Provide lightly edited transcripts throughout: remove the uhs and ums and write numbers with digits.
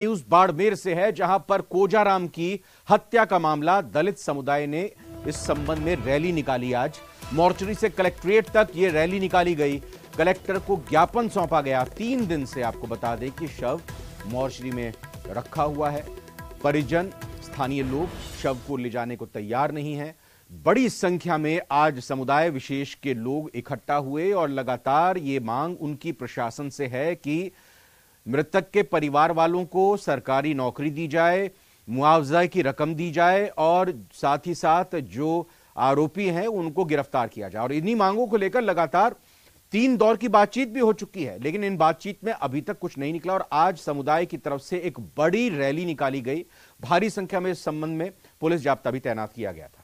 News Barmer से है, जहां पर कोजाराम की हत्या का मामला दलित समुदाय ने इस संबंध में रैली निकाली। आज मोर्चरी से कलेक्ट्रेट तक ये रैली निकाली गई। कलेक्टर को ज्ञापन सौंपा गया। 3 दिन से आपको बता दें कि शव मोर्चरी में रखा हुआ है। परिजन, स्थानीय लोग शव को ले जाने को तैयार नहीं है। बड़ी संख्या में आज समुदाय विशेष के लोग इकट्ठा हुए और लगातार ये मांग उनकी प्रशासन से है कि मृतक के परिवार वालों को सरकारी नौकरी दी जाए, मुआवजा की रकम दी जाए और साथ ही साथ जो आरोपी हैं उनको गिरफ्तार किया जाए। और इन्हीं मांगों को लेकर लगातार 3 दौर की बातचीत भी हो चुकी है, लेकिन इन बातचीत में अभी तक कुछ नहीं निकला। और आज समुदाय की तरफ से एक बड़ी रैली निकाली गई। भारी संख्या में इस संबंध में पुलिस जाब्ता भी तैनात किया गया था।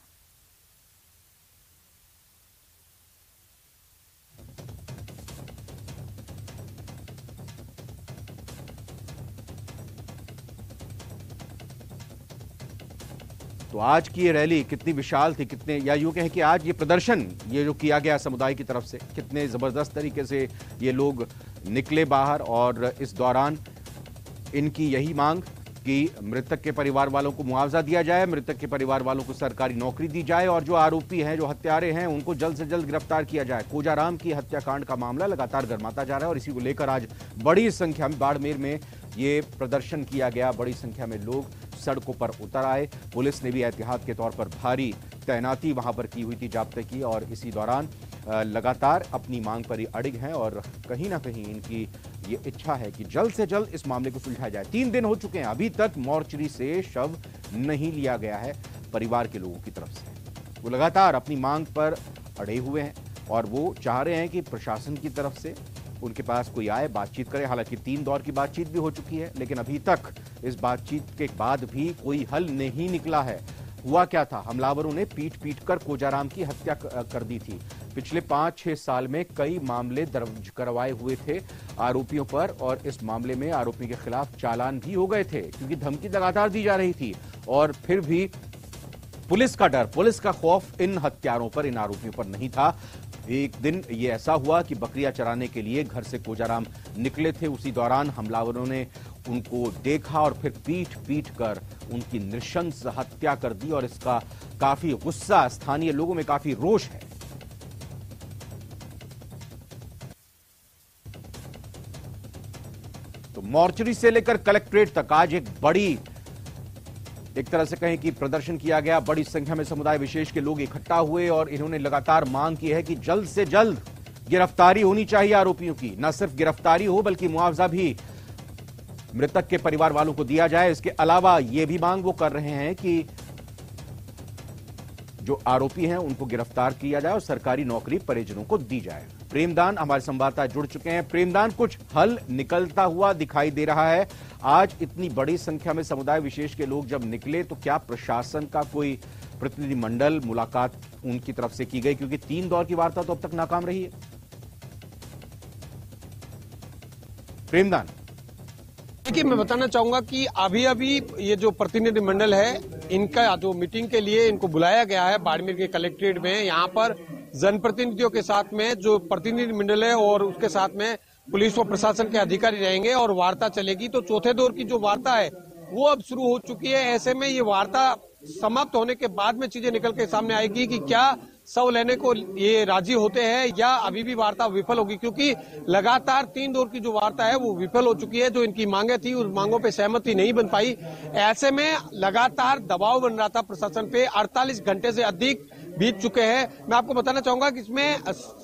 तो आज की ये रैली कितनी विशाल थी, कितने, या यूं कहें कि आज ये प्रदर्शन ये जो किया गया समुदाय की तरफ से, कितने जबरदस्त तरीके से ये लोग निकले बाहर। और इस दौरान इनकी यही मांग कि मृतक के परिवार वालों को मुआवजा दिया जाए, मृतक के परिवार वालों को सरकारी नौकरी दी जाए और जो आरोपी हैं, जो हत्यारे हैं, उनको जल्द से जल्द गिरफ्तार किया जाए। कोजाराम की हत्याकांड का मामला लगातार गर्माता जा रहा है और इसी को लेकर आज बड़ी संख्या में बाड़मेर में ये प्रदर्शन किया गया। बड़ी संख्या में लोग सड़कों पर उतर आए। पुलिस ने भी एहतियात के तौर पर भारी तैनाती वहां पर की हुई थी, जाब्ते की। और इसी दौरान लगातार अपनी मांग पर ही अड़िग हैं और कहीं ना कहीं इनकी ये इच्छा है कि जल्द से जल्द इस मामले को सुलझाया जाए। 3 दिन हो चुके हैं, अभी तक मोर्चरी से शव नहीं लिया गया है परिवार के लोगों की तरफ से। वो लगातार अपनी मांग पर अड़े हुए हैं और वो चाह रहे हैं कि प्रशासन की तरफ से उनके पास कोई आए, बातचीत करे। हालांकि 3 दौर की बातचीत भी हो चुकी है, लेकिन अभी तक इस बातचीत के बाद भी कोई हल नहीं निकला है। हुआ क्या था? हमलावरों ने पीट कर कोजाराम की हत्या कर दी थी। पिछले 5-6 साल में कई मामले दर्ज करवाए हुए थे आरोपियों पर और इस मामले में आरोपी के खिलाफ चालान भी हो गए थे, क्योंकि धमकी लगातार दी जा रही थी। और फिर भी पुलिस का डर, पुलिस का खौफ इन हत्यारों पर, इन आरोपियों पर नहीं था। एक दिन ये ऐसा हुआ कि बकरियां चराने के लिए घर से कोजाराम निकले थे। उसी दौरान हमलावरों ने उनको देखा और फिर पीट कर उनकी नृशंस हत्या कर दी और इसका काफी गुस्सा, स्थानीय लोगों में काफी रोष है। तो मोर्चरी से लेकर कलेक्ट्रेट तक आज एक बड़ी, एक तरह से कहें कि प्रदर्शन किया गया। बड़ी संख्या में समुदाय विशेष के लोग इकट्ठा हुए और इन्होंने लगातार मांग की है कि जल्द से जल्द गिरफ्तारी होनी चाहिए आरोपियों की। न सिर्फ गिरफ्तारी हो बल्कि मुआवजा भी मृतक के परिवार वालों को दिया जाए। इसके अलावा यह भी मांग वो कर रहे हैं कि जो आरोपी हैं उनको गिरफ्तार किया जाए और सरकारी नौकरी परिजनों को दी जाए। प्रेमदान हमारे संवाददाता जुड़ चुके हैं। प्रेमदान, कुछ हल निकलता हुआ दिखाई दे रहा है? आज इतनी बड़ी संख्या में समुदाय विशेष के लोग जब निकले तो क्या प्रशासन का कोई प्रतिनिधिमंडल, मुलाकात उनकी तरफ से की गई? क्योंकि 3 दौर की वार्ता तो अब तक नाकाम रही है। प्रेमदान, देखिए, मैं बताना चाहूंगा कि अभी ये जो प्रतिनिधिमंडल है, इनका जो मीटिंग के लिए इनको बुलाया गया है बाड़मेर के कलेक्ट्रेट में। यहाँ पर जनप्रतिनिधियों के साथ में जो प्रतिनिधिमंडल है और उसके साथ में पुलिस और प्रशासन के अधिकारी रहेंगे और वार्ता चलेगी। तो चौथे दौर की जो वार्ता है वो अब शुरू हो चुकी है। ऐसे में ये वार्ता समाप्त होने के बाद में चीजें निकल के सामने आएगी कि क्या शव लेने को ये राजी होते हैं या अभी भी वार्ता विफल होगी, क्योंकि लगातार 3 दौर की जो वार्ता है वो विफल हो चुकी है। जो इनकी मांगे थी उस मांगों पे सहमति नहीं बन पाई। ऐसे में लगातार दबाव बन रहा था प्रशासन पे। 48 घंटे से अधिक बीत चुके हैं। मैं आपको बताना चाहूंगा कि इसमें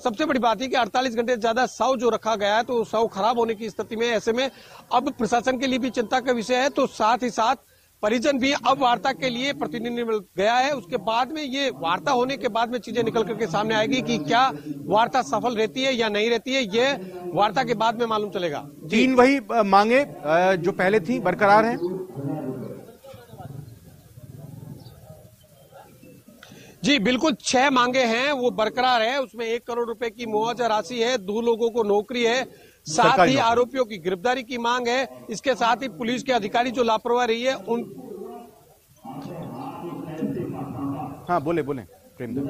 सबसे बड़ी बात है कि 48 घंटे से ज्यादा शव जो रखा गया है तो शव खराब होने की स्थिति में। ऐसे में अब प्रशासन के लिए भी चिंता का विषय है। तो साथ ही साथ परिजन भी अब वार्ता के लिए प्रतिनिधि मिल गया है। उसके बाद में ये वार्ता होने के बाद में चीजें निकल करके सामने आएगी कि क्या वार्ता सफल रहती है या नहीं रहती है, ये वार्ता के बाद में मालूम चलेगा। 3 वही मांगे जो पहले थी बरकरार है? जी बिल्कुल, 6 मांगे हैं वो बरकरार है। उसमें 1 करोड़ रुपए की मुआवजा राशि है, 2 लोगों को नौकरी है, साथ ही आरोपियों की गिरफ्तारी की मांग है। इसके साथ ही पुलिस के अधिकारी जो लापरवाह रही है उन। हाँ, बोले प्रेमदान।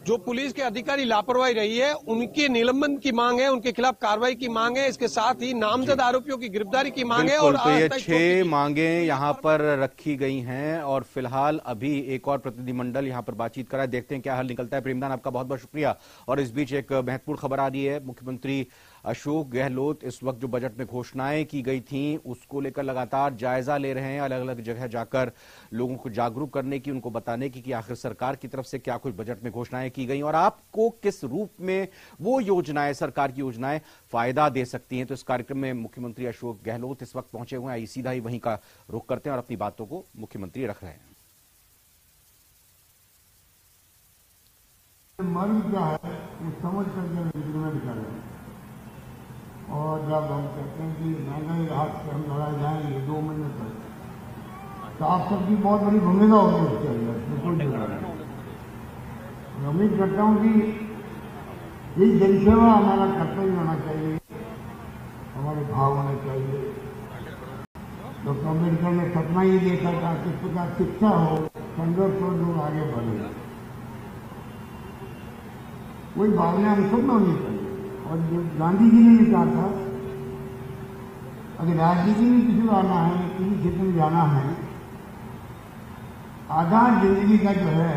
जो पुलिस के अधिकारी लापरवाही रही है उनके निलंबन की मांग है, उनके खिलाफ कार्रवाई की मांग है। इसके साथ ही नामजद आरोपियों की गिरफ्तारी की मांग है। और तो ये 6 मांगें यहां पर रखी गई हैं और फिलहाल अभी एक और प्रतिनिधिमंडल यहां पर बातचीत कर रहा है। देखते हैं क्या हल निकलता है। प्रेमदान, आपका बहुत बहुत शुक्रिया। और इस बीच एक महत्वपूर्ण खबर आ रही है। मुख्यमंत्री अशोक गहलोत इस वक्त जो बजट में घोषणाएं की गई थी उसको लेकर लगातार जायजा ले रहे हैं, अलग अलग जगह जाकर लोगों को जागरूक करने की, उनको बताने की कि आखिर सरकार की तरफ से क्या कुछ बजट में घोषणाएं की गई और आपको किस रूप में वो योजनाएं, सरकार की योजनाएं फायदा दे सकती हैं। तो इस कार्यक्रम में मुख्यमंत्री अशोक गहलोत इस वक्त पहुंचे हुए हैं। सीधा ही वहीं का रुख करते हैं और अपनी बातों को मुख्यमंत्री रख रहे हैं। मर्म क्या है ये समझ करके इंप्लीमेंट करें। और जब हम कहते हैं कि महंगाई राहत से हम लड़ाई जाएंगे 2 महीने तक, तो आप सबकी बहुत बड़ी भूमिका होगी उसके अंदर, कोई उम्मीद करता हूं कि ये जनसेवा हमारा कर्तव्य होना चाहिए, हमारे भाव होने चाहिए। डॉक्टर अम्बेडकर ने सपना ये देखा था किस प्रकार शिक्षा हो, संघर्ष हो, लोग आगे बढ़े। वही भावना हम सब में होनी चाहिए। और जो गांधी जी ने भी कहा था, अगर राजनीति में किसी को आना है, किसी क्षेत्र में जाना है, आधा जिंदगी का जो है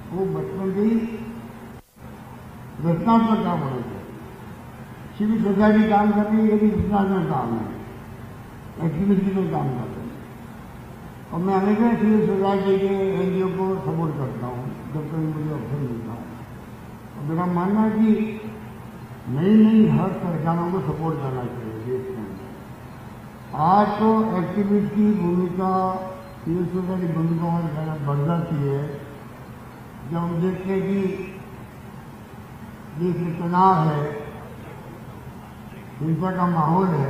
वो बचपन से ही रचनात्मक काम होना चाहिए। सिविल सोसाइटी काम कर रही है, यदि रचनात्मक काम है, एक्टिविटी में काम कर रहे हैं। और मैं हमेशा सिविल सोसाइटी के एनजीओ को सपोर्ट करता हूँ जब कभी मुझे अवसर मिलता है। और मेरा मानना है कि नई हर सरकारों को सपोर्ट करना चाहिए देश के अंदर। आज तो एक्टिविस्ट की भूमिका, सिविल सोसाइटी भूमिका और बढ़ जाती है जब हम देखते हैं कि देश में तनाव है, हिंसा का माहौल है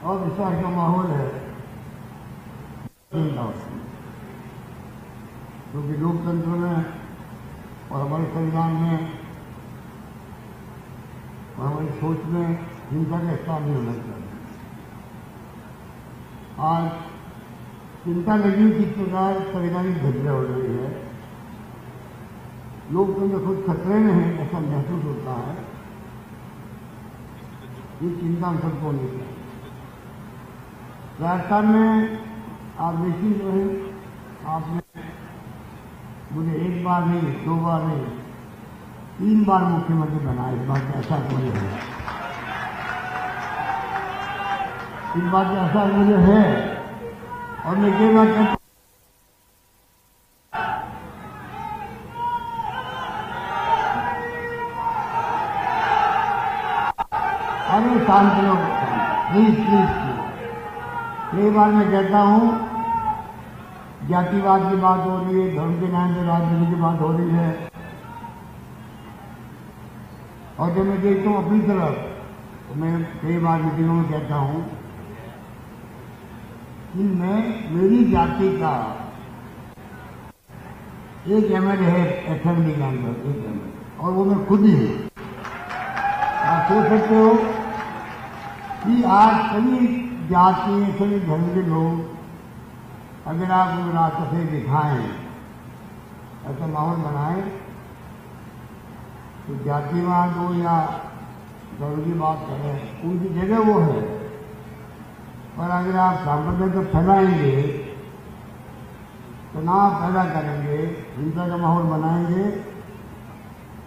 और विश्वास का माहौल है, क्योंकि लोकतंत्र में और हमारे संविधान में और हमारी सोच में हिंसा का स्थान नहीं होना चाहिए। आज चिंता लगी किस प्रकार संवैधानिक घटना हो रही है, लोकतंत्र खुद खतरे में है ऐसा महसूस होता है। ये चिंता हम सबको नहीं चाहिए। राजस्थान में आप निश्चित रहे, आपने मुझे 1 बार नहीं, 2 बार नहीं, 3 बार मुख्यमंत्री बनाया। इस बात का ऐसा मुझे है, इस बात का ऐसा मुझे है। और मैं ये बात कहता अरे शांत लोग, प्लीज प्लीज प्लीज। कई बार मैं कहता हूं जातिवाद की बात हो रही है, धर्म के नाम से राजनीति की बात हो रही है, और जब मैं देखता हूं अपनी तरफ, तो मैं कई बार मीटिंगों में कहता हूं कि मैं मेरी जाति का एक एमएलए है असेंबली के अंदर, एक एमएलए, और वो मैं खुद ही हूं। आप सोच सकते हो कि आज सभी जाति, सभी धर्म के लोग अगर आप रास्ते से दिखाएं, ऐसा माहौल बनाएं, तो जातिवाद हो या धर्म की बात करें, उनकी जगह वो है। पर अगर आप सांप्रदायिक फैलाएंगे, तनाव पैदा करेंगे, हिंसा का माहौल बनाएंगे,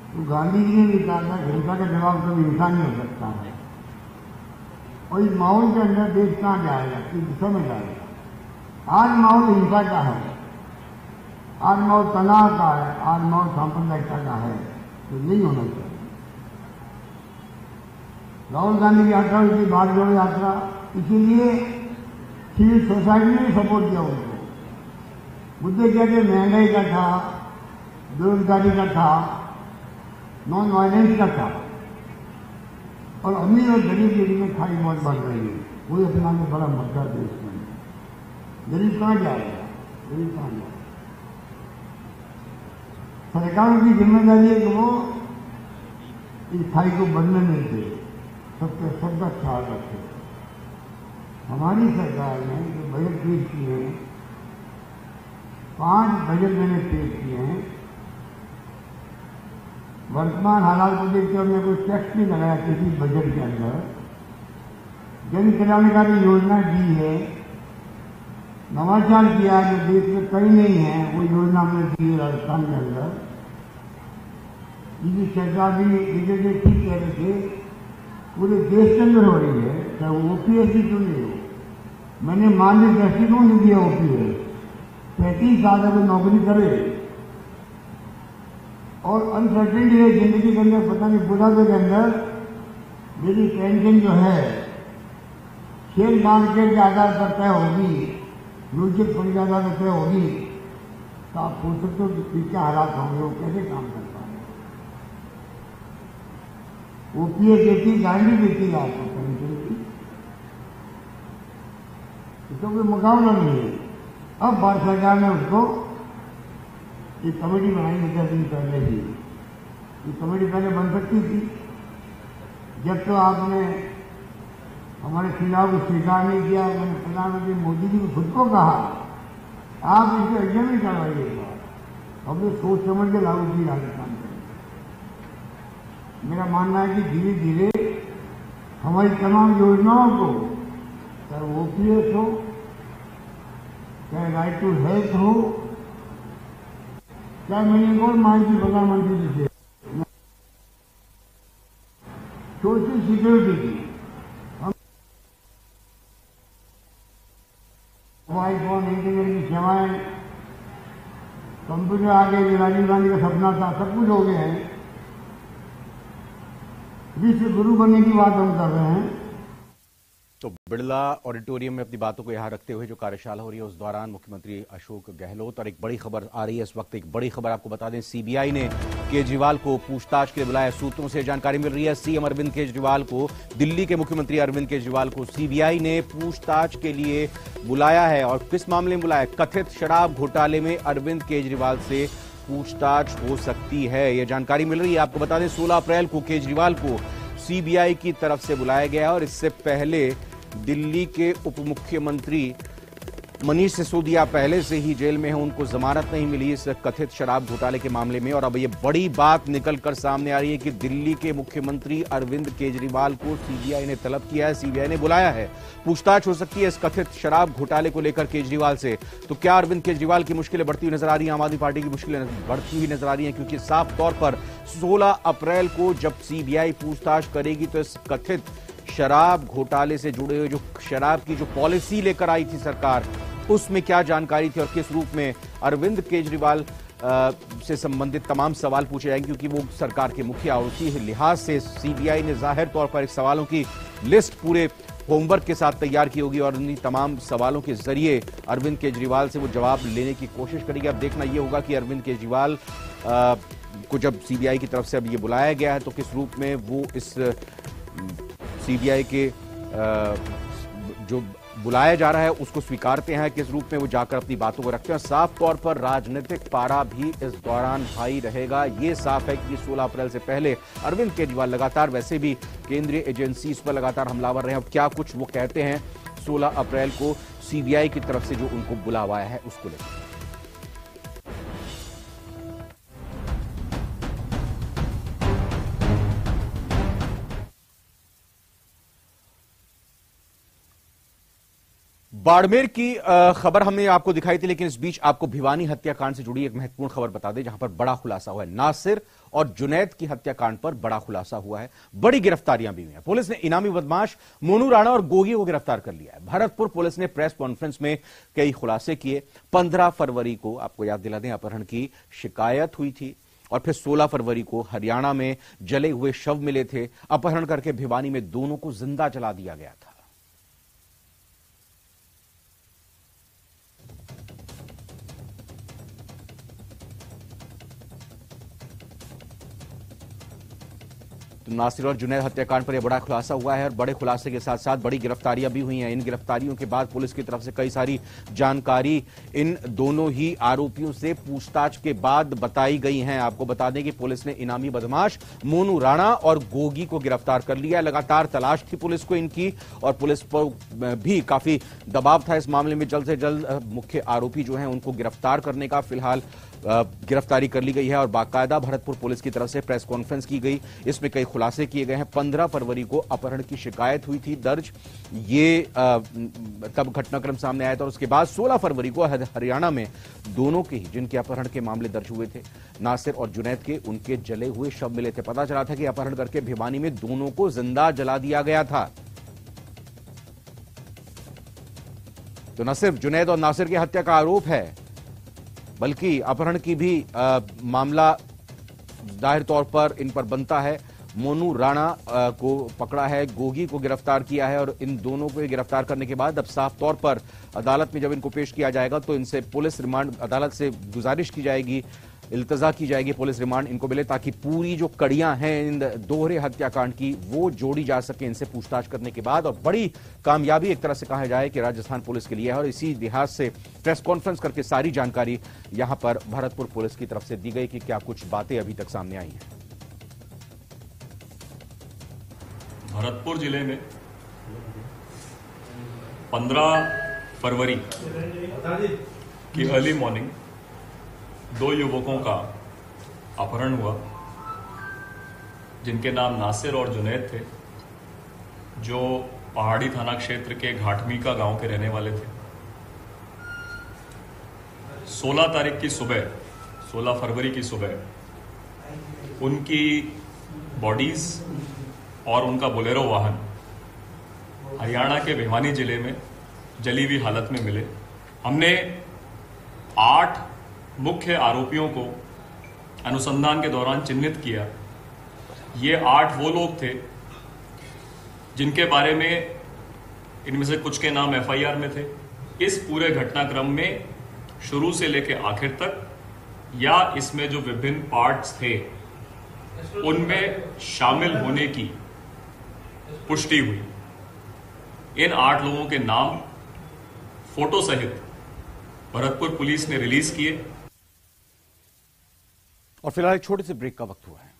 तो गांधी जी ने भी कहा था हिंसा का जवाब कभी हिंसा नहीं हो सकता है। और इस माहौल के अंदर देश कहाँ जाएगा, किस दिशा में जाएगा। आज माहौल हिंसा का है, आज माहौल तनाव का है, आज माहौल सांप्रदायिकता का है, तो नहीं होना चाहिए। राहुल गांधी की यात्रा हुई थी, भारत जोड़ो यात्रा, इसीलिए सिविल सोसाइटी ने सपोर्ट किया उनको। मुद्दे क्या थे, महंगाई का था, बेरोजगारी का था, नॉन वायलेंस का था, और अमीर और गरीब के लिए खाई बहुत बढ़ रही है। वही अपना में बड़ा मुद्दा देश में। गरीब कहाँ जाएगा, गरीब कहाँ जाएगा। सरकारों की जिम्मेदारी है कि वो इस खाई को बढ़ने नहीं दे, सबके सबका ख्याल रखे। हमारी सरकार ने जो बजट पेश किए हैं, 5 बजट मैंने पेश किए हैं, वर्तमान हालात को देखते हुए हमने कोई टैक्स नहीं लगाया किसी बजट के अंदर। जन कल्याणकारी योजना दी है, नवाचार किया जो देश में कहीं नहीं है, वो योजना हमने दी है राजस्थान के अंदर। जिसकी चर्चा भी विजय ठीक कह रहे थे, पूरे देश के अंदर हो रही है, चाहे वो ओपीएस भी क्यों नहीं हो। मैंने मानवीय दृष्टिकोण नहीं दिया ओपीएस, 35 साल अगर नौकरी करे और अनसर्टेनिटी है जिंदगी के अंदर, पता नहीं बुढ़ापे के अंदर मेरी पेंशन जो है शेयर मार्केट के आधार पर तय होगी, म्यूचुअल फंड के आधार पर तय होगी, तो आप सोच सकते हो कि क्या हालात होंगे, वो कैसे काम कर पाएंगे। ओपीएस देती गारंटी देती है आपको पेंशन की, तो कोई मुकाबला नहीं है। अब भारत सरकार ने उसको एक कमेटी बनाई है 10 दिन पहले ही। ये कमेटी पहले बन सकती थी, जब तो आपने हमारे खिलाफ को स्वीकार नहीं किया। मैंने प्रधानमंत्री मोदी जी को खुद को कहा आप इसको एग्जाम नहीं करवाइएगा, हमने सोच समझ के लागू की राजस्थान में। मेरा मानना है कि धीरे धीरे हमारी तमाम योजनाओं को, चाहे वो ओपीएस हो, चाहे राइट टू हेल्थ हो, चाहे मैंने एक और मांग की प्रधानमंत्री जी से सोशल सिक्योरिटी की, हम मोबाइल फोन इंटरनेट की सेवाएं, कंप्यूटर आ गए, राजीव गांधी का सपना था, सब कुछ हो गया है। विश्व गुरु बनने की बात हम कर रहे हैं। तो बिड़ला ऑडिटोरियम में अपनी बातों को यहां रखते हुए जो कार्यशाला हो रही है उस दौरान मुख्यमंत्री अशोक गहलोत, और एक बड़ी खबर आ रही है इस वक्त, एक बड़ी खबर आपको बता दें, सीबीआई ने केजरीवाल को पूछताछ के लिए बुलाया। सूत्रों से जानकारी मिल रही है सीएम अरविंद केजरीवाल को, दिल्ली के मुख्यमंत्री अरविंद केजरीवाल को सीबीआई ने पूछताछ के लिए बुलाया है। और किस मामले में बुलाया? कथित शराब घोटाले में अरविंद केजरीवाल से पूछताछ हो सकती है, यह जानकारी मिल रही है। आपको बता दें 16 अप्रैल को केजरीवाल को सीबीआई की तरफ से बुलाया गया और इससे पहले दिल्ली के उप मुख्यमंत्री मनीष सिसोदिया पहले से ही जेल में हैं, उनको जमानत नहीं मिली इस कथित शराब घोटाले के मामले में। और अब ये बड़ी बात निकलकर सामने आ रही है कि दिल्ली के मुख्यमंत्री अरविंद केजरीवाल को सीबीआई ने तलब किया है, सीबीआई ने बुलाया है, पूछताछ हो सकती है इस कथित शराब घोटाले को लेकर केजरीवाल से। तो क्या अरविंद केजरीवाल की मुश्किलें बढ़ती हुई नजर आ रही है, आम आदमी पार्टी की मुश्किलें बढ़ती हुई नजर आ रही है? क्योंकि साफ तौर पर 16 अप्रैल को जब सीबीआई पूछताछ करेगी तो इस कथित शराब घोटाले से जुड़े हुए जो शराब की जो पॉलिसी लेकर आई थी सरकार, उसमें क्या जानकारी थी और किस रूप में अरविंद केजरीवाल से संबंधित तमाम सवाल पूछे जाएंगे, क्योंकि वो सरकार के मुखिया और उसी लिहाज से सीबीआई ने जाहिर तौर पर एक सवालों की लिस्ट पूरे होमवर्क के साथ तैयार की होगी और उन्हीं तमाम सवालों के जरिए अरविंद केजरीवाल से वो जवाब लेने की कोशिश करेगी। अब देखना यह होगा कि अरविंद केजरीवाल को जब सीबीआई की तरफ से अब ये बुलाया गया है तो किस रूप में वो इस सीबीआई के जो बुलाया जा रहा है उसको स्वीकारते हैं, किस रूप में वो जाकर अपनी बातों को रखते हैं। साफ तौर पर राजनीतिक पारा भी इस दौरान हाई रहेगा। ये साफ है कि 16 अप्रैल से पहले अरविंद केजरीवाल लगातार वैसे भी केंद्रीय एजेंसी पर लगातार हमलावर रहे हैं। अब क्या कुछ वो कहते हैं 16 अप्रैल को सीबीआई की तरफ से जो उनको बुलावाया है उसको लेकर। बाड़मेर की खबर हमने आपको दिखाई थी, लेकिन इस बीच आपको भिवानी हत्याकांड से जुड़ी एक महत्वपूर्ण खबर बता दें, जहां पर बड़ा खुलासा हुआ है। नासिर और जुनैद की हत्याकांड पर बड़ा खुलासा हुआ है, बड़ी गिरफ्तारियां भी हुई हैं। पुलिस ने इनामी बदमाश मोनू राणा और गोगी को गिरफ्तार कर लिया है। भरतपुर पुलिस ने प्रेस कॉन्फ्रेंस में कई खुलासे किए। 15 फरवरी को आपको याद दिला दें अपहरण की शिकायत हुई थी और फिर 16 फरवरी को हरियाणा में जले हुए शव मिले थे। अपहरण करके भिवानी में दोनों को जिंदा जला दिया गया था। नासिर और जुनैद हत्याकांड पर यह बड़ा खुलासा हुआ है और बड़े खुलासे के साथ साथ बड़ी गिरफ्तारियां भी हुई हैं। इन गिरफ्तारियों के बाद पुलिस की तरफ से कई सारी जानकारी इन दोनों ही आरोपियों से पूछताछ के बाद बताई गई हैं। आपको बता दें कि पुलिस ने इनामी बदमाश मोनू राणा और गोगी को गिरफ्तार कर लिया। लगातार तलाश थी पुलिस को इनकी और पुलिस पर भी काफी दबाव था इस मामले में जल्द से जल्द मुख्य आरोपी जो हैं उनको गिरफ्तार करने का। फिलहाल गिरफ्तारी कर ली गई है और बाकायदा भरतपुर पुलिस की तरफ से प्रेस कॉन्फ्रेंस की गई। इसमें कई खुलासे किए गए हैं। 15 फरवरी को अपहरण की शिकायत हुई थी दर्ज, ये तब घटनाक्रम सामने आया था और उसके बाद 16 फरवरी को हरियाणा में दोनों के ही, जिनके अपहरण के मामले दर्ज हुए थे, नासिर और जुनैद के, उनके जले हुए शव मिले थे। पता चला था कि अपहरण करके भिवानी में दोनों को जिंदा जला दिया गया था। तो न सिर्फ जुनैद और नासिर की हत्या का आरोप है, बल्कि अपहरण की भी मामला जाहिर तौर पर इन पर बनता है। मोनू राणा को पकड़ा है, गोगी को गिरफ्तार किया है और इन दोनों को गिरफ्तार करने के बाद अब साफ तौर पर अदालत में जब इनको पेश किया जाएगा तो इनसे पुलिस रिमांड, अदालत से गुजारिश की जाएगी, इल्तजा की जाएगी पुलिस रिमांड इनको मिले, ताकि पूरी जो कड़ियां हैं इन दोहरे हत्याकांड की वो जोड़ी जा सके इनसे पूछताछ करने के बाद। और बड़ी कामयाबी एक तरह से कहा जाए कि राजस्थान पुलिस के लिए है और इसी लिहाज से प्रेस कॉन्फ्रेंस करके सारी जानकारी यहां पर भरतपुर पुलिस की तरफ से दी गई कि क्या कुछ बातें अभी तक सामने आई हैं। भरतपुर जिले में 15 फरवरी की अर्ली मॉर्निंग 2 युवकों का अपहरण हुआ, जिनके नाम नासिर और जुनैद थे, जो पहाड़ी थाना क्षेत्र के घाटमीका गांव के रहने वाले थे। 16 तारीख की सुबह, 16 फरवरी की सुबह उनकी बॉडीज और उनका बोलेरो वाहन हरियाणा के भिवानी जिले में जली हुई हालत में मिले। हमने 8 मुख्य आरोपियों को अनुसंधान के दौरान चिन्हित किया। ये 8 वो लोग थे जिनके बारे में इनमें से कुछ के नाम एफआईआर में थे। इस पूरे घटनाक्रम में शुरू से लेकर आखिर तक या इसमें जो विभिन्न पार्ट्स थे उनमें शामिल होने की पुष्टि हुई। इन 8 लोगों के नाम फोटो सहित भरतपुर पुलिस ने रिलीज किए। और फिलहाल एक छोटे से ब्रेक का वक्त हुआ है।